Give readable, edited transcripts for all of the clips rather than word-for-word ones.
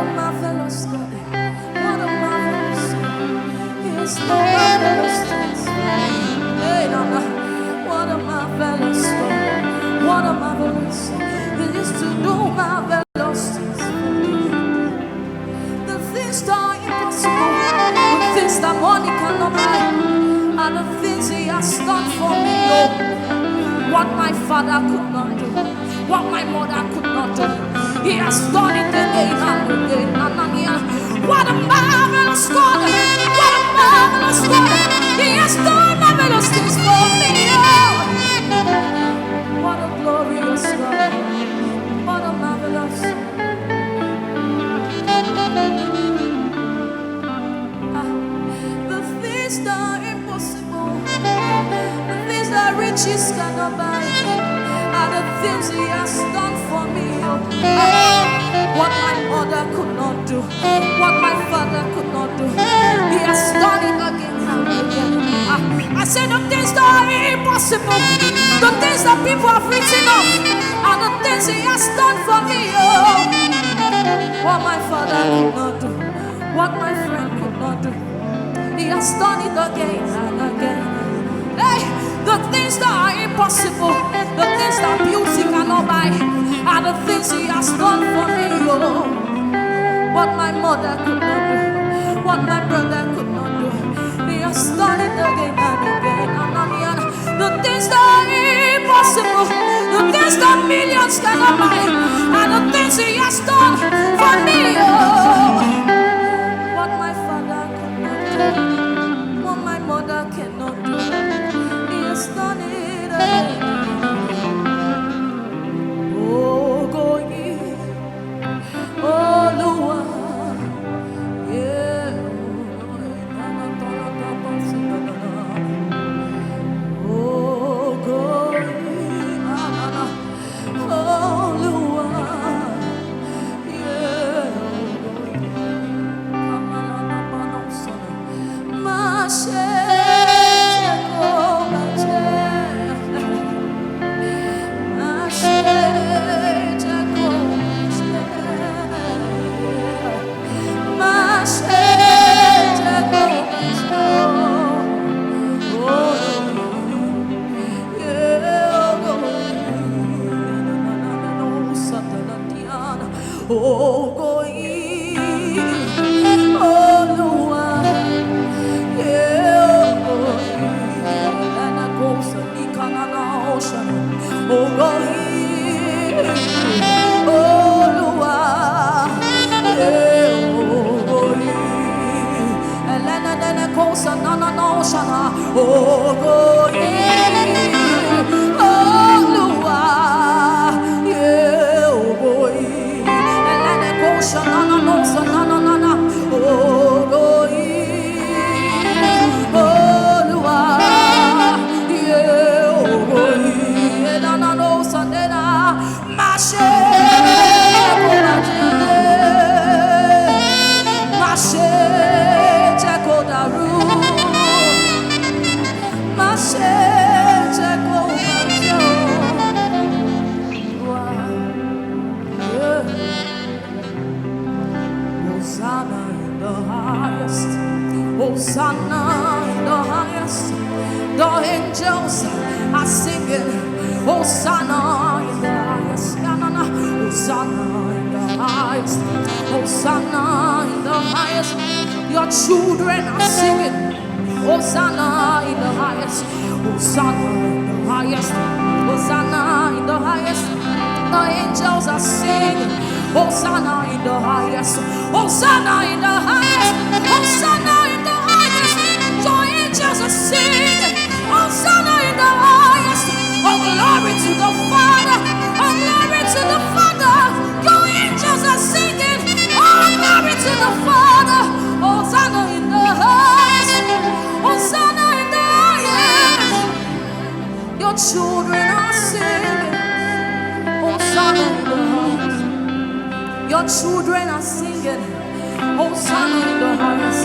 a marvelous God. What a marvelous God. He is no marvelous things. Hey, Nana. What a marvelous God. What a marvelous God. He is to do marvelous things. The things that are impossible, the things that money cannot buy, are the things He has done for me. Oh. What my father could not do, what my mother could not do, He has done it again and again. What a marvelous God! What a marvelous God! He has done marvelous things for me. Oh. What a glorious God! What a marvelous the things that are impossible, the things that riches cannot buy, are the things He has done for me. What my mother could not do, what my father could not do, He has done it again and again. I say the things that are impossible, the things that people have written off, are the things He has done for me. What my father could not do, what my friend could not do, He has done it again and again. Hey, the things that are impossible, the things that beauty cannot buy, are the things He has done for me. What my mother could not do, what my brother could not do, He has done it again and again. The things that are impossible, the things that millions cannot buy, are the things He has done for me. What my father could not do, what my mother cannot do, He has done it again. Oh, go ye, oh, Lord, yeah. Oh, go ye, oh, Lord, yeah. Oh, go ye, oh, Lord, yeah, oh, and I go so deep on the ocean. Oh, go ye, oh, Lord, yeah, oh, go ye, and then I go so on the ocean. Oh, go ye, oh, Lord, yeah, oh, go ye. Oh, go ye, oh, Lua, yeah, oh, go ye, na na no sandera, mashe, mashe, jako daru, mashe, jako Hosanna in the highest, Hosanna in the highest. The angels are singing, Hosanna in the highest, Hosanna in the highest, Hosanna in the highest. Your children are singing, Hosanna in the highest, Hosanna in the highest, Hosanna in the highest. The angels are singing, Hosanna in the highest, Hosanna in the highest, Hosanna in the highest. Your angels are singing, Hosanna in the highest. Oh, glory to the Father, oh, glory to the Father. Your angels are singing, oh, glory to the Father. Hosanna in the highest, Hosanna in the highest. Your children are singing, Hosanna in the highest. Your children are singing, Hosanna in the highest.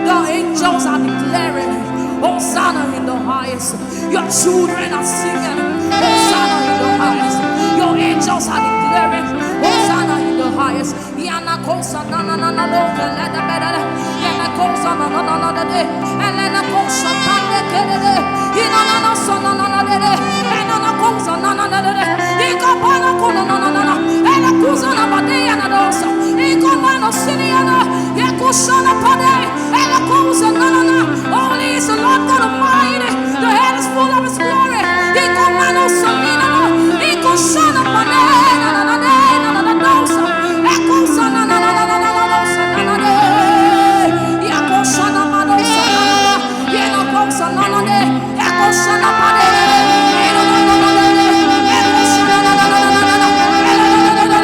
The angels are declaring, Hosanna in the highest. Your children are singing, Hosanna in the highest. Your angels are declaring, Hosanna in the highest. highest. Yana kosa na na na na lo kele de bedele. Yana kosa na na na na de. Elena kosa tande kele de. Ina na na so na na na de. Ena na kosa na na na de. Ika bana kono na na na na. Ena kosa na bade yana dosa. Ika bana sini yana. Yakusha na bade. Ena kosa na na na. Holy is the Lord God Almighty. The head is full of His glory. Ika bana so na na na. Ika shana bade na na na na na na dosa. Yakusha na na na na na na dosa na na de. Yakusha na na dosa na na na. Yana kosa na na de. Yakusha na bade. Ena na na na na. Yakusha na na na na na na.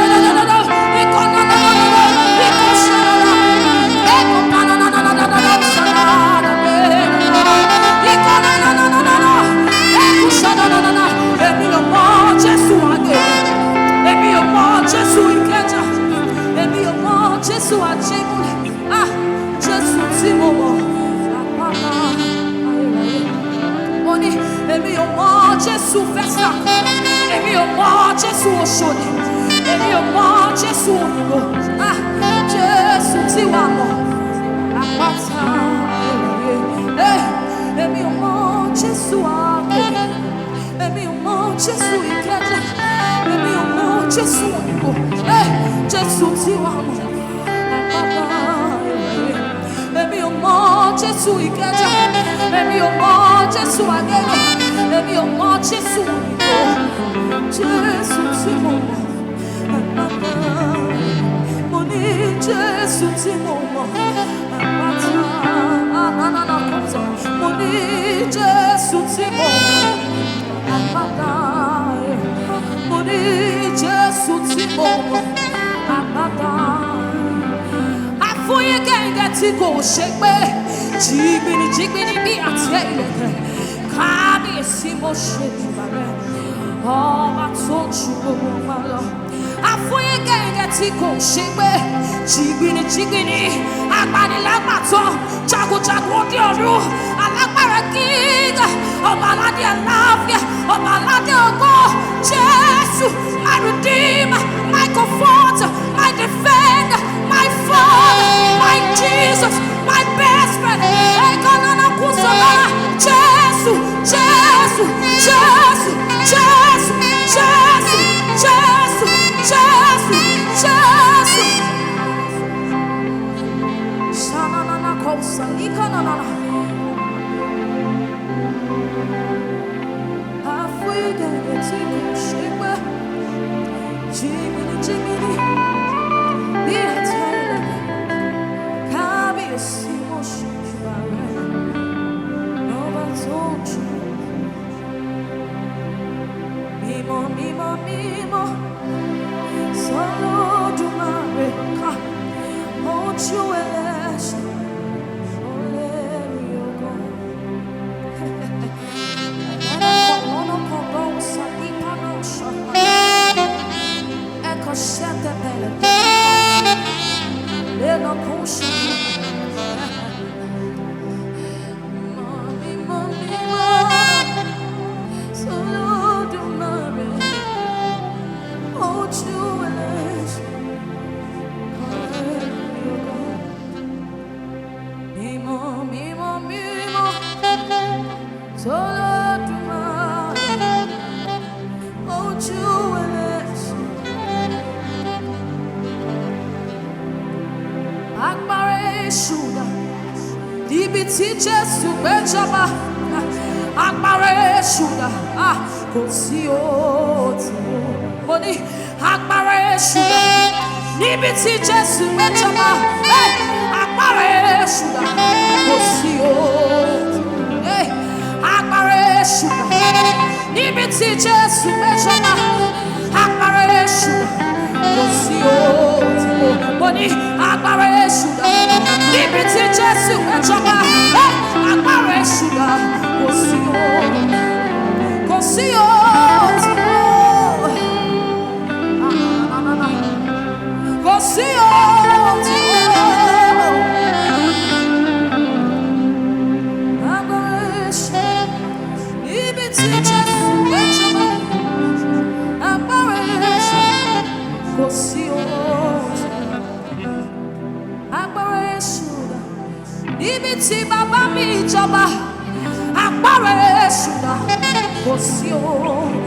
Jésù àjẹmúlẹ̀, ah, Jésù tí mo mọ̀, àpáta ayérayé. Mo ní èmi ò mọ̀ Jésù fẹ́sà, èmi ò mọ̀ Jésù Òṣòdì, èmi ò mọ̀ Jésù Òyìnbó, ah, Jésù tí wà mọ̀, àpáta ayérayé. Èmi ò mọ̀ Jésù Àgbègbè, èmi ò mọ̀ Jésù Ìkẹjà, èmi ò mọ̀ Jésù Òyìnbó, Jésù tí wà mọ̀. Èmi ò mọ̀ Jésù Ìkẹjà, èmi ò mọ̀ Jésù Àgẹ̀gẹ̀, èmi ò mọ̀ Jésù Òyìnbó, Jésù tí mo mọ̀, mo ní Jésù tí mo mọ̀, àpáta, mo ní Jésù tí mo mọ̀, àpáta, mo ní Jésù tí mo mọ̀, àpáta. Fúyẹ́ gẹ́gẹ́ tí kò ṣe pé jìgbìnì jìgbìnì bí àtẹ ìlẹ̀kẹ̀ kábíyèsí mo ṣe ìgbà rẹ̀ ọba tó ju gbogbo wa lọ. Àfúyẹ́ gẹ́gẹ́ tí kò ṣe pé jìgbìnì jìgbìnì agbanilágbàtọ́ jagunjagun òde ọ̀run alágbára gíga ọba aládé àlàáfíà ọba aládé ògo Jésù my redeemer my comforter my defender my father my Jesus my best friend ekanana kusana Jésù Jésù Jésù Jésù Jésù Jésù Jésù Jésù sanana kosa ikanana Africa tí kò ṣe pé jìgbìnì jìgbìnì bí àtẹ̀lẹ̀ kábíyèsí mo ṣe ìwà rẹ̀ lọ́ba tó jù mímọ́ mímọ́ mímọ́ s'Olódùmarè ká ojú ẹlẹ́ṣẹ̀ ó lè rí ògo. Ibi tí Jésù gbéjọba, agbára èṣù dà, kò sí òtún. Mo ní agbára èṣù dà, níbi tí Jésù gbéjọba, agbára èṣù dà, kò sí òtún. Agbára èṣù dà, níbi tí Jésù gbéjọba, agbára èṣù dà, kò sí òtún. Mo ní agbára èṣù dà, níbi tí Jésù gbéjọba, agbára èṣù dà, kò sí òtún. Kò sí òtún. Kò sí òtún. Agbára èṣù, níbi tí Jésù gbéjọba, agbára èṣù, kò sí òtún. ibi tí bàbá mi jọba agbára Èṣù dà kò sí o.